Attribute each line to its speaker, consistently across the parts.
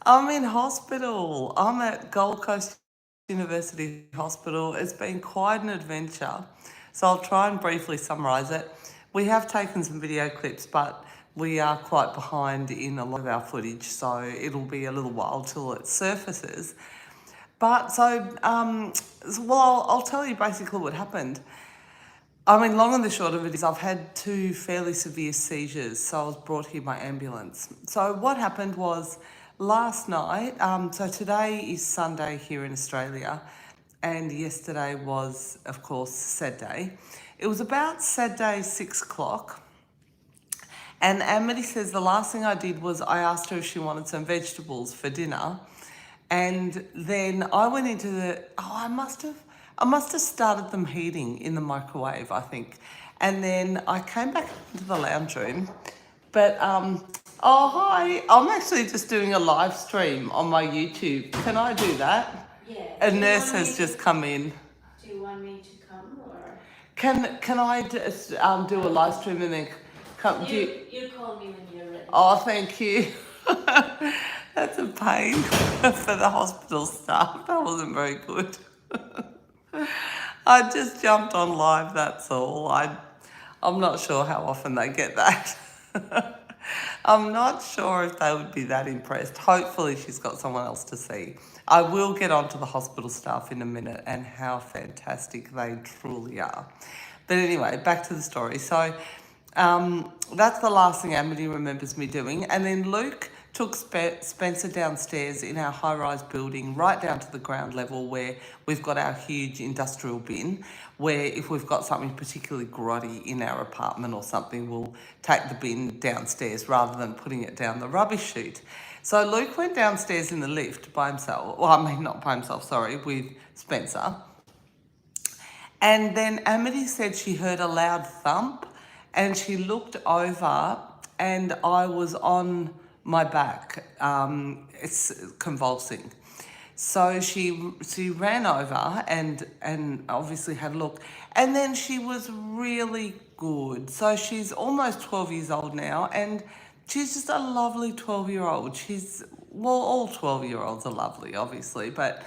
Speaker 1: I'm in hospital. I'm at Gold Coast University Hospital. It's been quite an adventure. So I'll try and briefly summarise it. We have taken some video clips, but we are quite behind in a lot of our footage, so it'll be a little while till it surfaces. But I'll tell you basically what happened. I mean, long and the short of it is I've had two fairly severe seizures, so I was brought here by ambulance. So what happened was last night, so today is Sunday here in Australia, and yesterday was, of course, Saturday. It was about Saturday 6 o'clock, and Amity says the last thing I did was I asked her if she wanted some vegetables for dinner. And then I went into I must have started them heating in the microwave, I think. And then I came back into the lounge room. But oh hi, I'm actually just doing a live stream on my YouTube. Can I do that?
Speaker 2: Yeah.
Speaker 1: A nurse has just come in.
Speaker 2: Do you want me to come or?
Speaker 1: Can I just do a live stream and then come?
Speaker 2: You call me when you're ready.
Speaker 1: Oh, thank you. That's a pain for the hospital staff. That wasn't very good. I just jumped on live, that's all. I'm not sure how often they get that. I'm not sure if they would be that impressed. Hopefully she's got someone else to see. I will get onto the hospital staff in a minute and how fantastic they truly are. But anyway, back to the story. So that's the last thing Amity remembers me doing. And then Luke took Spencer downstairs in our high-rise building, right down to the ground level where we've got our huge industrial bin, where if we've got something particularly grotty in our apartment or something, we'll take the bin downstairs rather than putting it down the rubbish chute. So Luke went downstairs in the lift by himself. Well, I mean, not by himself, sorry, with Spencer. And then Amity said she heard a loud thump and she looked over and I was on my back. It's convulsing. So she ran over and obviously had a look. And then she was really good. So she's almost 12 years old now and she's just a lovely 12-year-old. Well, all 12-year-olds are lovely, obviously, but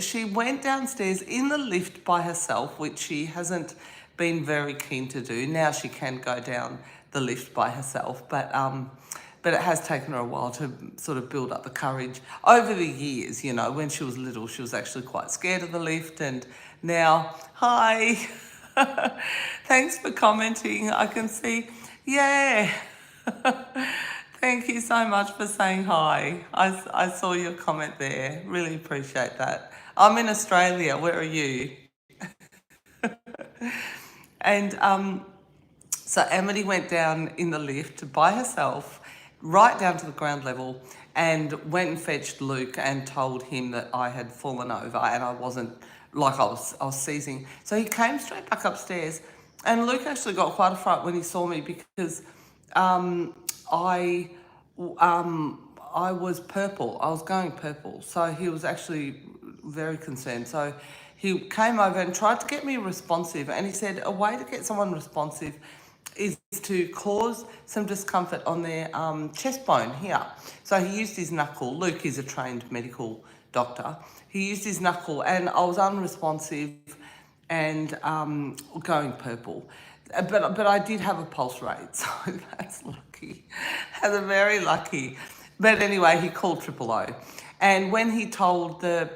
Speaker 1: she went downstairs in the lift by herself, which she hasn't been very keen to do. Now she can go down the lift by herself, but it has taken her a while to sort of build up the courage over the years. You know, when she was little, she was actually quite scared of the lift, and now, hi, thanks for commenting. I can see, yeah. Thank you so much for saying hi. I saw your comment there. Really appreciate that. I'm in Australia. Where are you? And so Amity went down in the lift by herself, right down to the ground level, and went and fetched Luke and told him that I had fallen over and I wasn't, like I was seizing. So he came straight back upstairs, and Luke actually got quite a fright when he saw me because I was purple. I was going purple. So he was actually very concerned. So he came over and tried to get me responsive. And he said a way to get someone responsive is to cause some discomfort on their chest bone here. So he used his knuckle. Luke is a trained medical doctor. He used his knuckle and I was unresponsive and going purple. But I did have a pulse rate, so that's lucky. That's very lucky. But anyway, he called 000. And when he told the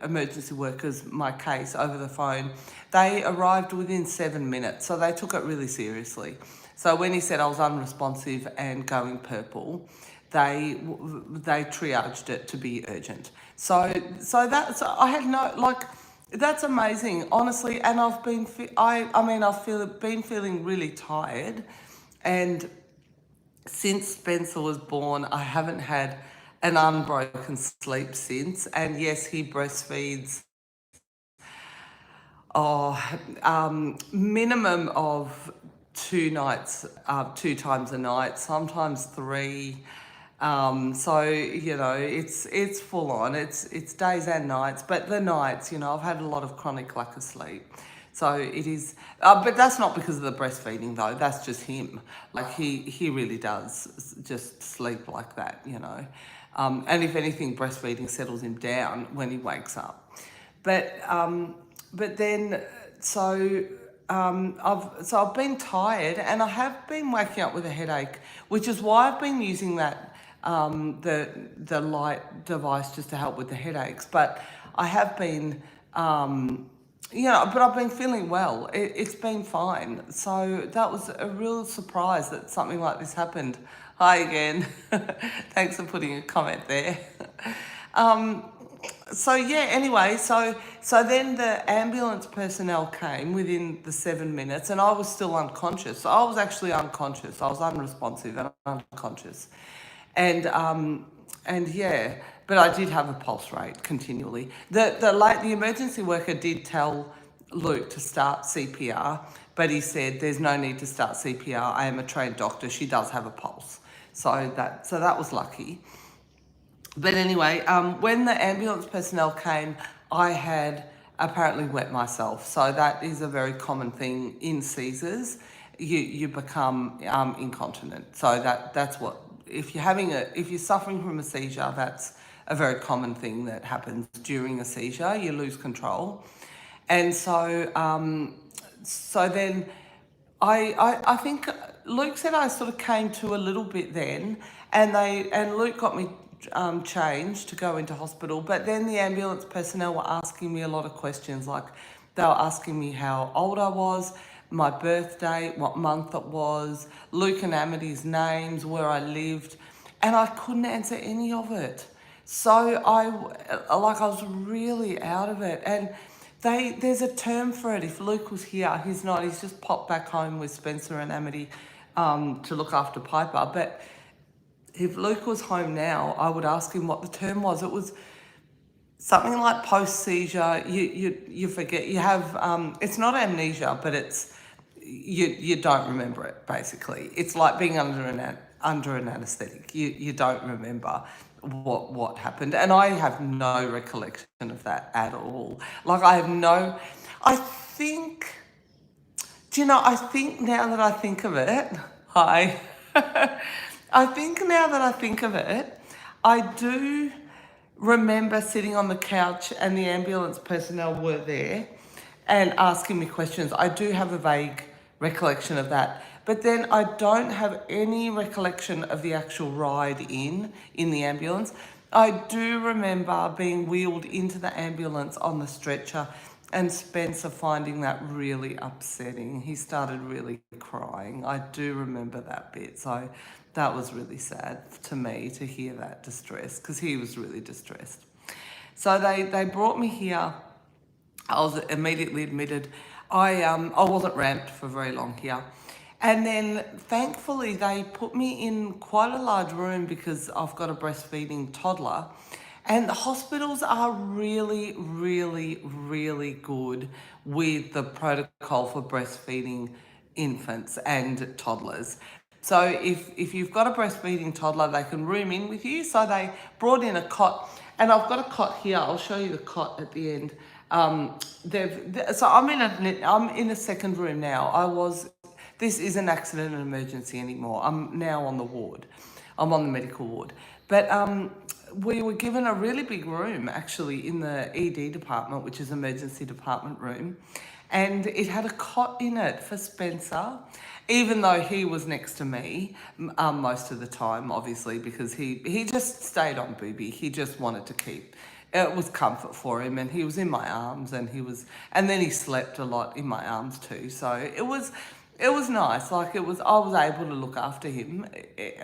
Speaker 1: emergency workers my case over the phone, they arrived within 7 minutes, so they took it really seriously. So when he said I was unresponsive and going purple, they triaged it to be urgent. So I had no, like, that's amazing, honestly. And I've been been feeling really tired, and since Spencer was born, I haven't had an unbroken sleep since. And yes, he breastfeeds minimum of 2 nights, 2 times a night, sometimes 3. So you know, it's full on. It's days and nights, but the nights, you know, I've had a lot of chronic lack of sleep. So it is, but that's not because of the breastfeeding though. That's just him. Like he really does just sleep like that, you know. And if anything, breastfeeding settles him down when he wakes up. But then I've been tired and I have been waking up with a headache, which is why I've been using that the light device just to help with the headaches. But I have been but I've been feeling well. It's been fine. So that was a real surprise that something like this happened. Hi again. Thanks for putting a comment there. So then the ambulance personnel came within the 7 minutes and I was still unconscious. So I was actually unconscious. I was unresponsive and unconscious. And yeah, but I did have a pulse rate continually. The emergency worker did tell Luke to start CPR, but he said there's no need to start CPR. I am a trained doctor. She does have a pulse. So that was lucky. But anyway, when the ambulance personnel came, I had apparently wet myself. So that is a very common thing in seizures. You become incontinent. So that's what, if you're suffering from a seizure, that's a very common thing that happens during a seizure. You lose control. And so then I think Luke said I sort of came to a little bit then, and Luke got me changed to go into hospital. But then the ambulance personnel were asking me a lot of questions, like they were asking me how old I was, my birthday, what month it was, Luke and Amity's names, where I lived, and I couldn't answer any of it. So I was really out of it. And there's a term for it. If Luke was here, he's not. He's just popped back home with Spencer and Amity to look after Piper. But if Luke was home now, I would ask him what the term was. It was something like post-seizure. You forget. You have, it's not amnesia, but it's, you don't remember it, basically. It's like being under an anaesthetic. You don't remember what happened. And I have no recollection of that at all. I think, I think now that I think of it, I think now that I think of it, I do remember sitting on the couch and the ambulance personnel were there and asking me questions. I do have a vague recollection of that. But then I don't have any recollection of the actual ride in the ambulance. I do remember being wheeled into the ambulance on the stretcher and Spencer finding that really upsetting. He started really crying. I do remember that bit. So that was really sad to me to hear that distress, because he was really distressed. So they brought me here. I was immediately admitted. I wasn't ramped for very long here. And then thankfully they put me in quite a large room because I've got a breastfeeding toddler. And the hospitals are really, really, really good with the protocol for breastfeeding infants and toddlers. So if you've got a breastfeeding toddler, they can room in with you. So they brought in a cot, and I've got a cot here. I'll show you the cot at the end. So I'm in a second room now. This isn't accident and emergency anymore. I'm now on the ward. I'm on the medical ward. But we were given a really big room actually in the ED department, which is emergency department room. And it had a cot in it for Spencer, even though he was next to me most of the time, obviously, because he just stayed on booby. He just wanted to keep. It was comfort for him, and he was in my arms, and then he slept a lot in my arms too. So it was nice. I was able to look after him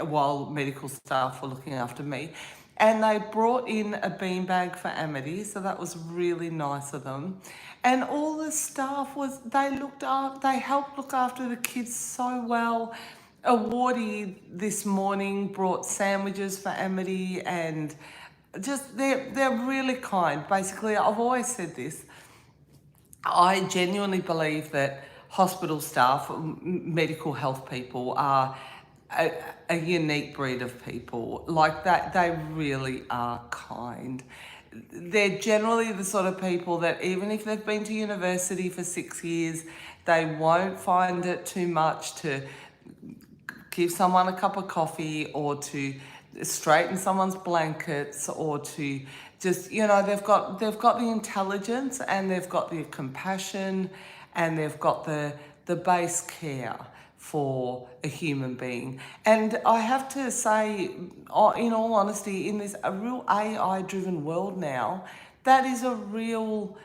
Speaker 1: while medical staff were looking after me. And they brought in a beanbag for Amity, so that was really nice of them. And all the staff they helped look after the kids so well. A wardie this morning brought sandwiches for Amity, and just they're really kind. Basically, I've always said this. I genuinely believe that hospital staff, medical health people are a unique breed of people. Like that, they really are kind. they're generally the sort of people that even if they've been to university for 6 years, they won't find it too much to give someone a cup of coffee or to straighten someone's blankets or to just, they've got the intelligence and they've got the compassion and they've got the base care for a human being. And I have to say, in all honesty, in this a real AI driven world now, that is a real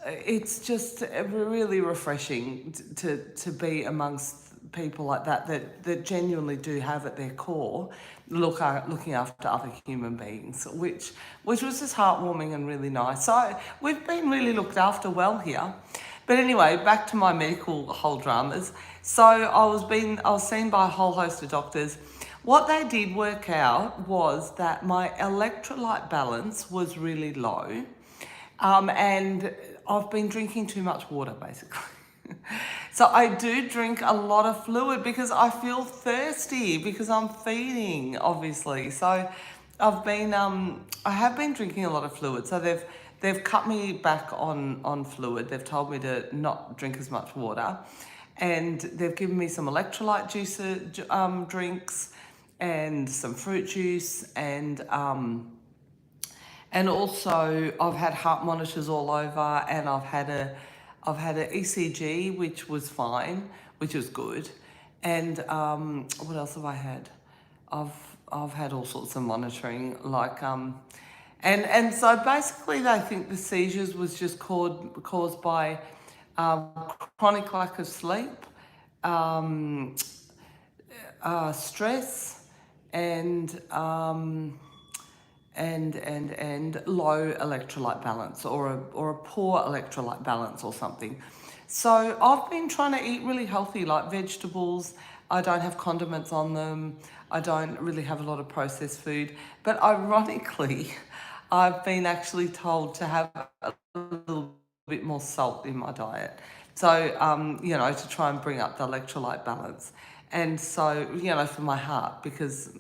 Speaker 1: it's just really refreshing to be amongst people like that genuinely do have at their core looking after other human beings, which was just heartwarming and really nice. So we've been really looked after well here. But anyway, back to my medical whole dramas. So I was seen by a whole host of doctors. What they did work out was that my electrolyte balance was really low. And I've been drinking too much water, basically. So I do drink a lot of fluid because I feel thirsty because I'm feeding, obviously. So I have been drinking a lot of fluid. So they've cut me back on fluid. They've told me to not drink as much water, and they've given me some electrolyte drinks and some fruit juice and also I've had heart monitors all over, and I've had a ECG, which was fine, which was good. And what else have I had? I've had all sorts of monitoring, and so basically they think the seizures was just caused by chronic lack of sleep, stress, and low electrolyte balance or a poor electrolyte balance or something. So I've been trying to eat really healthy, like vegetables. I don't have condiments on them. I don't really have a lot of processed food. But ironically, I've been actually told to have a little bit more salt in my diet. So, to try and bring up the electrolyte balance. And so, for my heart, because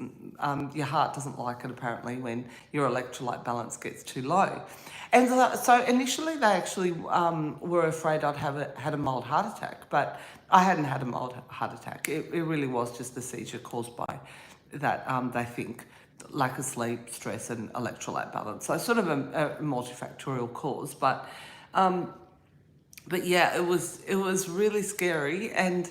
Speaker 1: your heart doesn't like it apparently when your electrolyte balance gets too low. And so initially they actually were afraid I'd had a mild heart attack, but I hadn't had a mild heart attack. It really was just a seizure caused by that, they think, lack of sleep, stress and electrolyte balance. So sort of a multifactorial cause, but yeah, it was really scary. And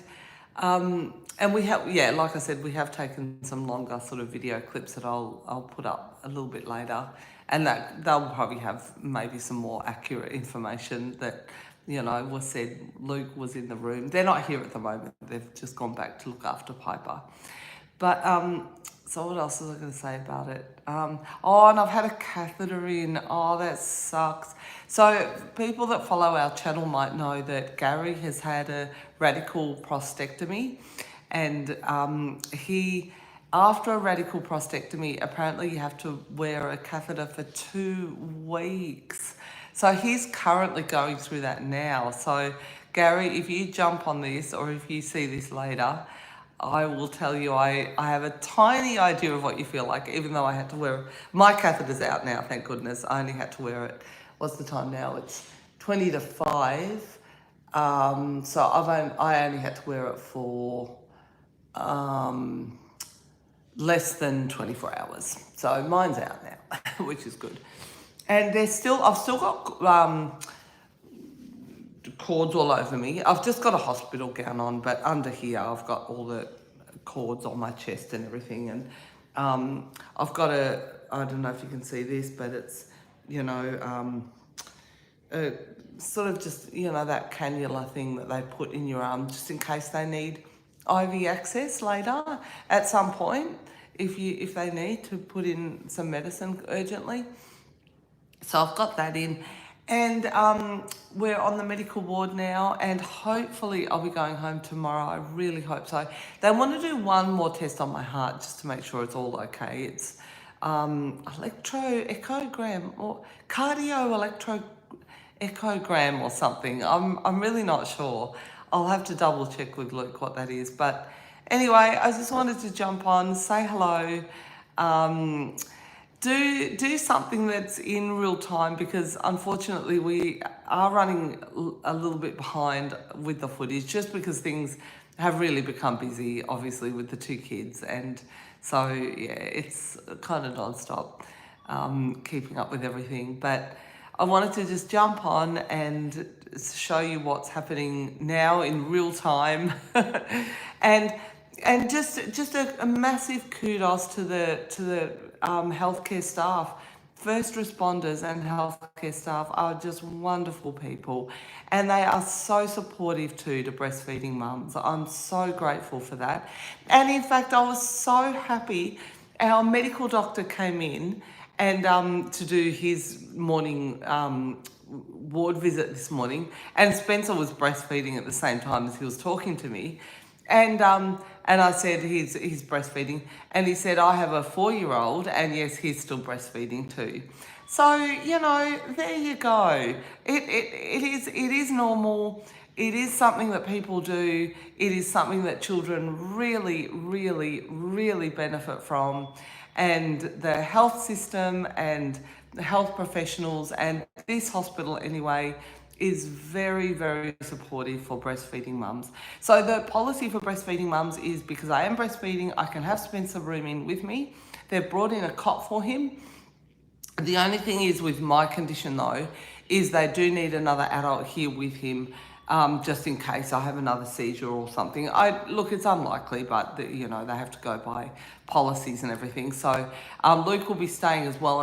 Speaker 1: we have, like I said, we have taken some longer sort of video clips that I'll put up a little bit later, and that they'll probably have maybe some more accurate information that, was said. Luke was in the room. They're not here at the moment. They've just gone back to look after Piper. But so what else was I going to say about it? And I've had a catheter in. Oh, that sucks. So people that follow our channel might know that Gary has had a radical prostatectomy, and after a radical prostatectomy, apparently you have to wear a catheter for 2 weeks. So he's currently going through that now. So Gary, if you jump on this or if you see this later, I will tell you I have a tiny idea of what you feel like, even though I had to wear my catheter's out now, thank goodness. I only had to wear it. What's the time now? It's 20 to 5. So I only had to wear it for less than 24 hours. So mine's out now, which is good. And I've still got cords all over me. I've just got a hospital gown on, but under here I've got all the cords on my chest and everything. And I've got I don't know if you can see this, but it's, sort of just, that cannula thing that they put in your arm just in case they need IV access later at some point, if they need to put in some medicine urgently. So I've got that in. And we're on the medical ward now, and hopefully I'll be going home tomorrow. I really hope so. They want to do one more test on my heart just to make sure it's all okay. It's electroechogram or echogram or something. I'm really not sure. I'll have to double check with Luke what that is. But anyway, I just wanted to jump on, say hello. do something that's in real time, because unfortunately we are running a little bit behind with the footage, just because things have really become busy, obviously, with the two kids, and so yeah, it's kind of non-stop keeping up with everything. But I wanted to just jump on and show you what's happening now in real time, and just a massive kudos to the healthcare staff. First responders and healthcare staff are just wonderful people, and they are so supportive too to breastfeeding mums. I'm so grateful for that. And in fact, I was so happy. Our medical doctor came in and to do his morning ward visit this morning, and Spencer was breastfeeding at the same time as he was talking to me. And I said he's breastfeeding, and he said I have a 4-year-old, and yes, he's still breastfeeding too. So there you go. It is normal. It is something that people do. It is something that children really, really, really benefit from, and the health system and the health professionals and this hospital anyway is very, very supportive for breastfeeding mums. So the policy for breastfeeding mums is, because I am breastfeeding, I can have Spencer room in with me. They've brought in a cot for him. The only thing is with my condition though, is they do need another adult here with him, just in case I have another seizure or something. Look, it's unlikely, but they have to go by policies and everything. So Luke will be staying as well,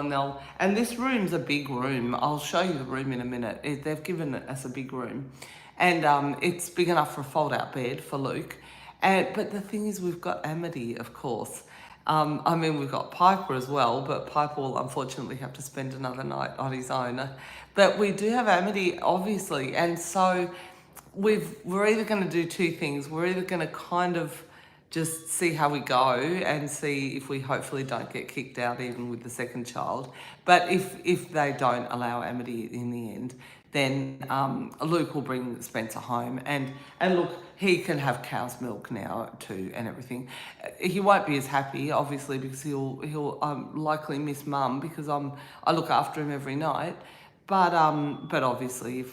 Speaker 1: and this room's a big room. I'll show you the room in a minute. They've given us a big room, and it's big enough for a fold-out bed for Luke. But the thing is, we've got Amity, of course. We've got Piper as well, but Piper will unfortunately have to spend another night on his own. But we do have Amity, obviously, and so we're either going to do two things. We're either going to kind of just see how we go and see if we hopefully don't get kicked out even with the second child. But if they don't allow Amity in the end, then Luke will bring Spencer home, and look, he can have cow's milk now too and everything. He won't be as happy, obviously, because he'll likely miss mum, because I look after him every night. But obviously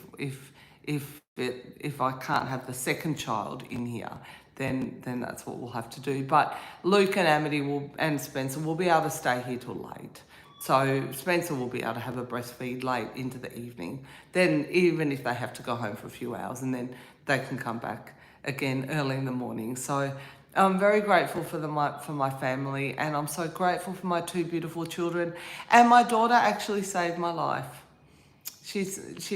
Speaker 1: if I can't have the second child in here, then that's what we'll have to do. But Luke and Amity and Spencer will be able to stay here till late. So Spencer will be able to have a breastfeed late into the evening. Then even if they have to go home for a few hours, and then they can come back again early in the morning. So I'm very grateful for my family, and I'm so grateful for my two beautiful children. And my daughter actually saved my life. She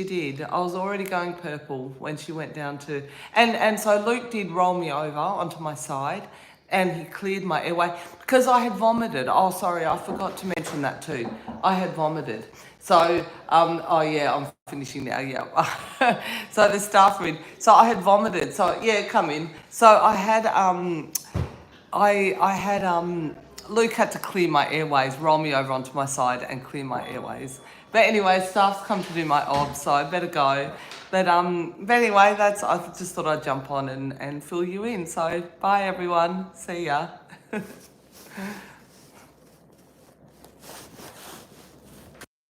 Speaker 1: did. I was already going purple when she went down to, and so Luke did roll me over onto my side, and he cleared my airway because I had vomited. Oh, sorry, I forgot to mention that too. I had vomited. So, oh yeah, I'm finishing now. Yeah. So the staff were in. So I had vomited. So yeah, come in. So I had Luke had to clear my airways, roll me over onto my side and clear my airways. But anyway, staff's come to do my obs, so I better go. But anyway, I just thought I'd jump on and fill you in. So bye everyone. See ya.